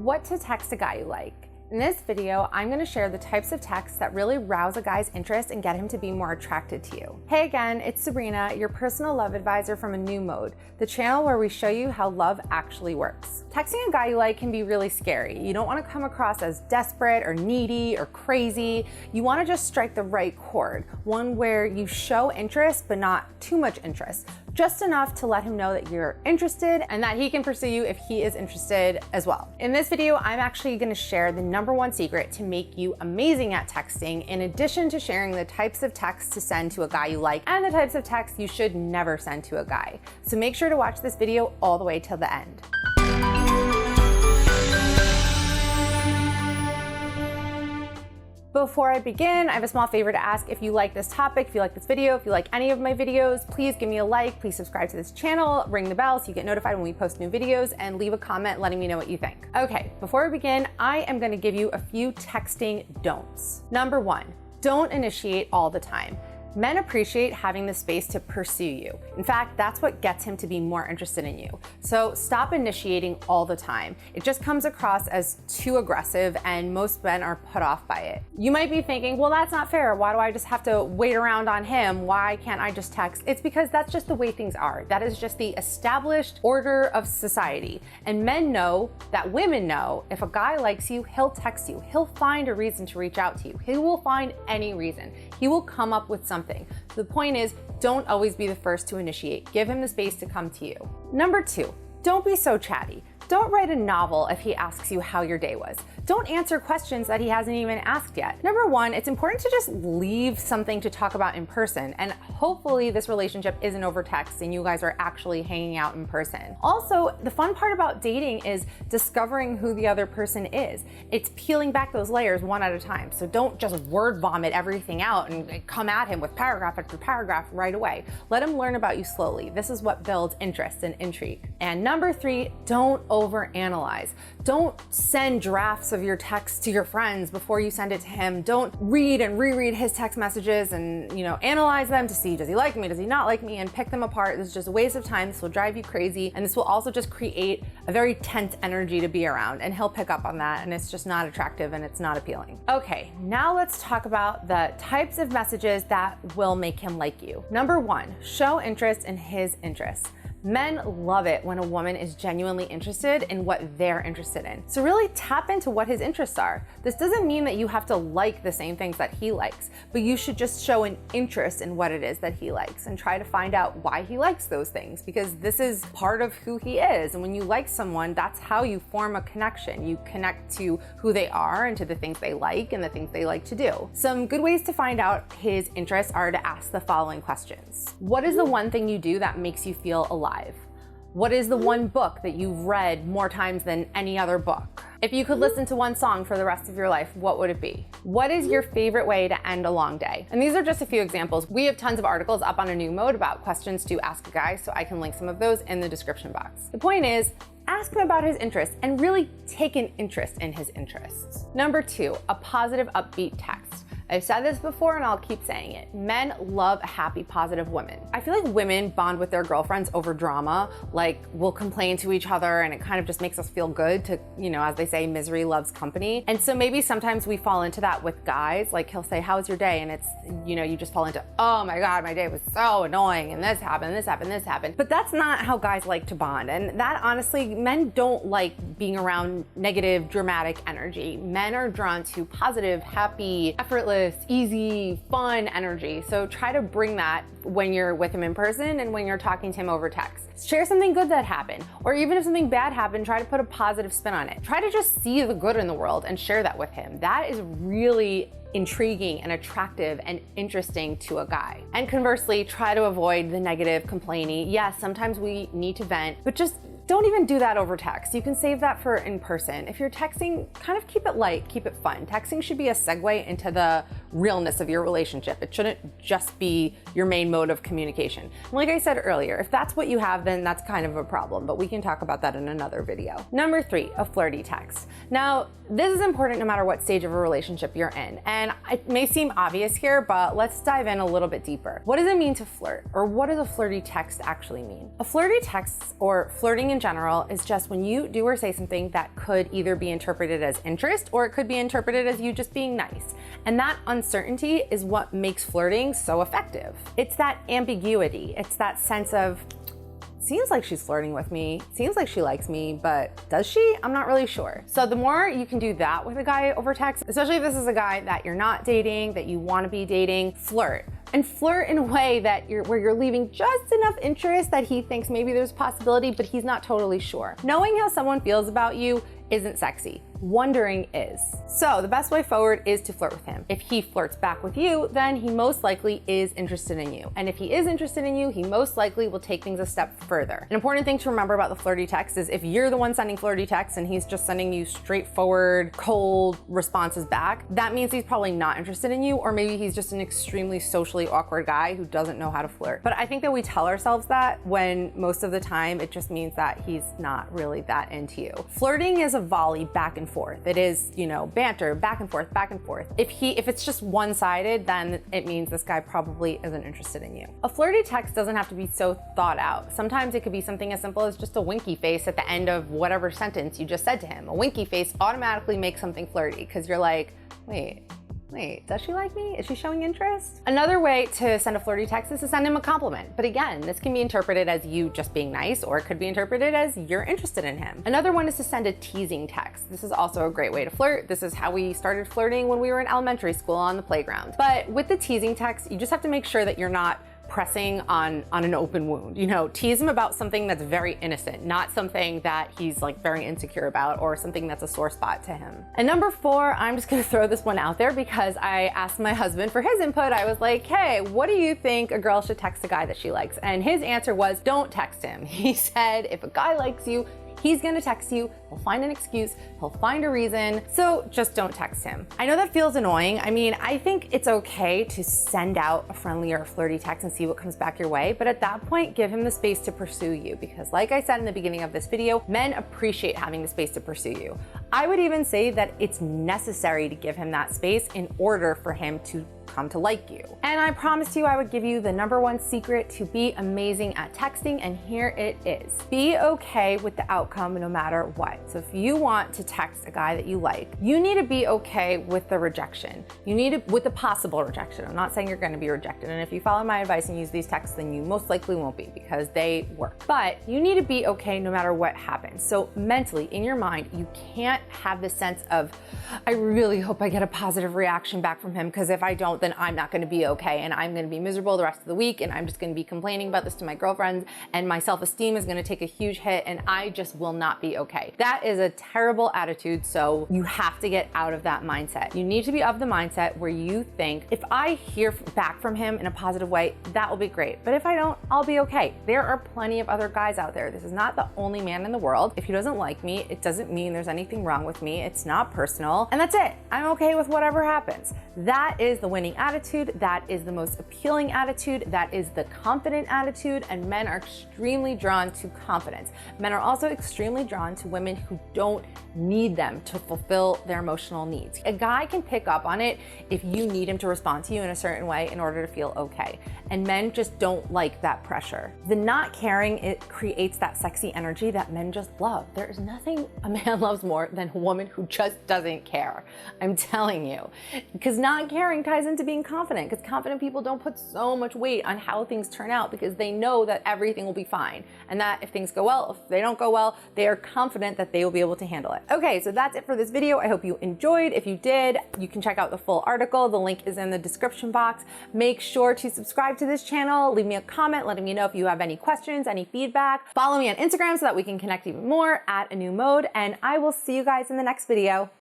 What to text a guy you like. In this video, I'm going to share the types of texts that really rouse a guy's interest and get him to be more attracted to you. Hey again, it's Sabrina, your personal love advisor from A New Mode, the channel where we show you how love actually works. Texting a guy you like can be really scary. You don't want to come across as desperate or needy or crazy. You want to just strike the right chord, one where you show interest but not too much interest, just enough to let him know that you're interested and that he can pursue you if he is interested as well. In this video, I'm actually going to share the #1 secret to make you amazing at texting, in addition to sharing the types of texts to send to a guy you like and the types of texts you should never send to a guy. So make sure to watch this video all the way till the end. Before I begin, I have a small favor to ask. If you like this topic, if you like this video, if you like any of my videos, please give me a like, please subscribe to this channel, ring the bell so you get notified when we post new videos, and leave a comment letting me know what you think. Okay, before we begin, I am gonna give you a few texting don'ts. #1, don't initiate all the time. Men appreciate having the space to pursue you. In fact, that's what gets him to be more interested in you. So stop initiating all the time. It just comes across as too aggressive and most men are put off by it. You might be thinking, well, that's not fair. Why do I just have to wait around on him? Why can't I just text? It's because that's just the way things are. That is just the established order of society. And men know that women know if a guy likes you, he'll text you. He'll find a reason to reach out to you. He will find any reason. He will come up with something. So the point is, don't always be the first to initiate. Give him the space to come to you. #2, don't be so chatty. Don't write a novel if he asks you how your day was. Don't answer questions that he hasn't even asked yet. #1, it's important to just leave something to talk about in person, and hopefully this relationship isn't over text and you guys are actually hanging out in person. Also, the fun part about dating is discovering who the other person is. It's peeling back those layers one at a time. So don't just word vomit everything out and come at him with paragraph after paragraph right away. Let him learn about you slowly. This is what builds interest and intrigue. And #3, don't overanalyze. Don't send drafts of your text to your friends before you send it to him. Don't read and reread his text messages and, analyze them to see, does he like me, does he not like me, and pick them apart. This is just a waste of time. This will drive you crazy, and this will also just create a very tense energy to be around, and he'll pick up on that, and it's just not attractive and it's not appealing. Okay, now let's talk about the types of messages that will make him like you. #1, show interest in his interests. Men love it when a woman is genuinely interested in what they're interested in. So really tap into what his interests are. This doesn't mean that you have to like the same things that he likes, but you should just show an interest in what it is that he likes and try to find out why he likes those things, because this is part of who he is. And when you like someone, that's how you form a connection. You connect to who they are and to the things they like and the things they like to do. Some good ways to find out his interests are to ask the following questions. What is the one thing you do that makes you feel alive? What is the one book that you've read more times than any other book? If you could listen to one song for the rest of your life, what would it be? What is your favorite way to end a long day? And these are just a few examples. We have tons of articles up on A New Mode about questions to ask a guy, so I can link some of those in the description box. The point is, ask him about his interests and really take an interest in his interests. #2, a positive, upbeat text. I've said this before and I'll keep saying it. Men love a happy, positive woman. I feel like women bond with their girlfriends over drama. Like, we'll complain to each other and it kind of just makes us feel good to, as they say, misery loves company. And so maybe sometimes we fall into that with guys. Like, he'll say, how was your day? And it's, you just fall into, oh my God, my day was so annoying and this happened, this happened, this happened. But that's not how guys like to bond. And that honestly, men don't like being around negative, dramatic energy. Men are drawn to positive, happy, effortless, easy, fun energy. So try to bring that when you're with him in person and when you're talking to him over text. Share something good that happened, or even if something bad happened, try to put a positive spin on it. Try to just see the good in the world and share that with him. That is really intriguing and attractive and interesting to a guy. And conversely, try to avoid the negative, complaining. Yes, sometimes we need to vent, but just don't even do that over text. You can save that for in person. If you're texting, kind of keep it light, keep it fun. Texting should be a segue into the realness of your relationship. It shouldn't just be your main mode of communication. And like I said earlier, if that's what you have, then that's kind of a problem, but we can talk about that in another video. #3, a flirty text. Now, this is important no matter what stage of a relationship you're in. And it may seem obvious here, but let's dive in a little bit deeper. What does it mean to flirt? Or what does a flirty text actually mean? A flirty text, or flirting in general, is just when you do or say something that could either be interpreted as interest or it could be interpreted as you just being nice. And that uncertainty is what makes flirting so effective. It's that ambiguity. It's that sense of, seems like she's flirting with me, seems like she likes me, but does she? I'm not really sure. So the more you can do that with a guy over text, especially if this is a guy that you're not dating, that you want to be dating, flirt. And flirt in a way that where you're leaving just enough interest that he thinks maybe there's a possibility, but he's not totally sure. Knowing how someone feels about you isn't sexy. Wondering is. So the best way forward is to flirt with him. If he flirts back with you, then he most likely is interested in you. And if he is interested in you, he most likely will take things a step further. An important thing to remember about the flirty text is if you're the one sending flirty texts and he's just sending you straightforward, cold responses back, that means he's probably not interested in you, or maybe he's just an extremely socially awkward guy who doesn't know how to flirt. But I think that we tell ourselves that when most of the time it just means that he's not really that into you. Flirting is a volley back and forth. It is, banter, back and forth, back and forth. If it's just one-sided, then it means this guy probably isn't interested in you. A flirty text doesn't have to be so thought out. Sometimes it could be something as simple as just a winky face at the end of whatever sentence you just said to him. A winky face automatically makes something flirty because you're like, wait, does she like me? Is she showing interest? Another way to send a flirty text is to send him a compliment. But again, this can be interpreted as you just being nice, or it could be interpreted as you're interested in him. Another one is to send a teasing text. This is also a great way to flirt. This is how we started flirting when we were in elementary school on the playground. But with the teasing text, you just have to make sure that you're not pressing on an open wound. Tease him about something that's very innocent, not something that he's like very insecure about or something that's a sore spot to him. And number 4, I'm just gonna throw this one out there because I asked my husband for his input. I was like, hey, what do you think a girl should text a guy that she likes? And his answer was, don't text him. He said, if a guy likes you, he's gonna text you, he'll find an excuse, he'll find a reason, so just don't text him. I know that feels annoying. I mean, I think it's okay to send out a friendly or a flirty text and see what comes back your way, but at that point, give him the space to pursue you because like I said in the beginning of this video, men appreciate having the space to pursue you. I would even say that it's necessary to give him that space in order for him to come to like you. And I promised you I would give you the #1 secret to be amazing at texting, and here it is. Be okay with the outcome no matter what. So if you want to text a guy that you like, you need to be okay with the rejection. With the possible rejection. I'm not saying you're going to be rejected, and if you follow my advice and use these texts, then you most likely won't be because they work. But you need to be okay no matter what happens. So mentally, in your mind, you can't have this sense of, I really hope I get a positive reaction back from him because if I don't, then I'm not going to be okay and I'm going to be miserable the rest of the week and I'm just going to be complaining about this to my girlfriends and my self-esteem is going to take a huge hit and I just will not be okay. That is a terrible attitude, so you have to get out of that mindset. You need to be of the mindset where you think, if I hear back from him in a positive way, that will be great. But if I don't, I'll be okay. There are plenty of other guys out there. This is not the only man in the world. If he doesn't like me, it doesn't mean there's anything wrong with me. It's not personal. And that's it. I'm okay with whatever happens. That is the winning attitude. That is the most appealing attitude. That is the confident attitude. And men are extremely drawn to confidence. Men are also extremely drawn to women who don't need them to fulfill their emotional needs. A guy can pick up on it if you need him to respond to you in a certain way in order to feel okay. And men just don't like that pressure. The not caring, it creates that sexy energy that men just love. There is nothing a man loves more than a woman who just doesn't care. I'm telling you. Because not caring ties into being confident, because confident people don't put so much weight on how things turn out because they know that everything will be fine. And that if things go well, if they don't go well, they are confident that they will be able to handle it. Okay, so that's it for this video. I hope you enjoyed. If you did, you can check out the full article. The link is in the description box. Make sure to subscribe to this channel. Leave me a comment letting me know if you have any questions, any feedback. Follow me on Instagram so that we can connect even more at A New Mode, and I will see you guys in the next video.